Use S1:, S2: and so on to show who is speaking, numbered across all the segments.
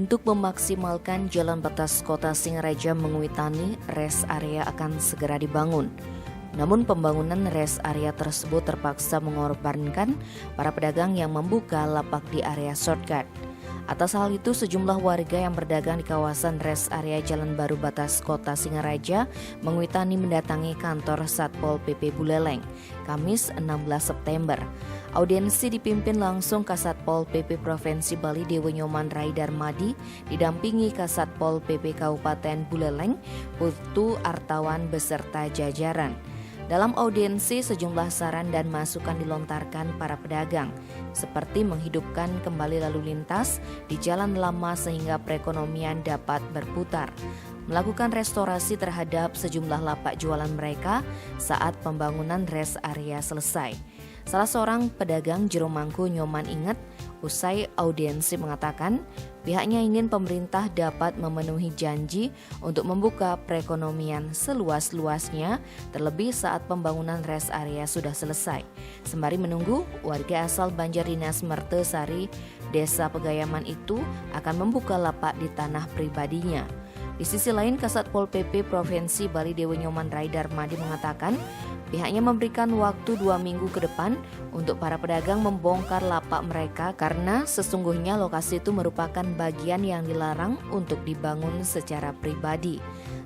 S1: Untuk memaksimalkan jalan batas kota Singaraja Menguitani, rest area akan segera dibangun. Namun pembangunan rest area tersebut terpaksa mengorbankan para pedagang yang membuka lapak di area shortcut. Atas hal itu, sejumlah warga yang berdagang di kawasan rest area Jalan Baru Batas Kota Singaraja Menguitani mendatangi kantor Satpol PP Buleleng, Kamis 16 September. Audiensi dipimpin langsung Kasatpol PP Provinsi Bali Dewi Nyoman Rai Darmadi, didampingi Kasatpol PP Kabupaten Buleleng, Putu Artawan beserta jajaran. Dalam audiensi, sejumlah saran dan masukan dilontarkan para pedagang, seperti menghidupkan kembali lalu lintas di jalan lama sehingga perekonomian dapat berputar, melakukan restorasi terhadap sejumlah lapak jualan mereka saat pembangunan rest area selesai. Salah seorang pedagang Jero Mangku Nyoman Inget usai audiensi mengatakan pihaknya ingin pemerintah dapat memenuhi janji untuk membuka perekonomian seluas-luasnya terlebih saat pembangunan rest area sudah selesai. Sembari menunggu, warga asal Banjardinas Mertesari, Desa Pegayaman itu akan membuka lapak di tanah pribadinya. Di sisi lain, Kasatpol PP Provinsi Bali Dewi Nyoman Rai Darmadi mengatakan pihaknya memberikan waktu 2 minggu ke depan untuk para pedagang membongkar lapak mereka karena sesungguhnya lokasi itu merupakan bagian yang dilarang untuk dibangun secara pribadi.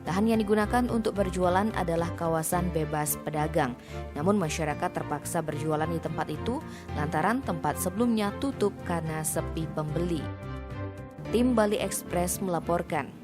S1: Lahan yang digunakan untuk berjualan adalah kawasan bebas pedagang. Namun masyarakat terpaksa berjualan di tempat itu lantaran tempat sebelumnya tutup karena sepi pembeli. Tim Bali Express melaporkan.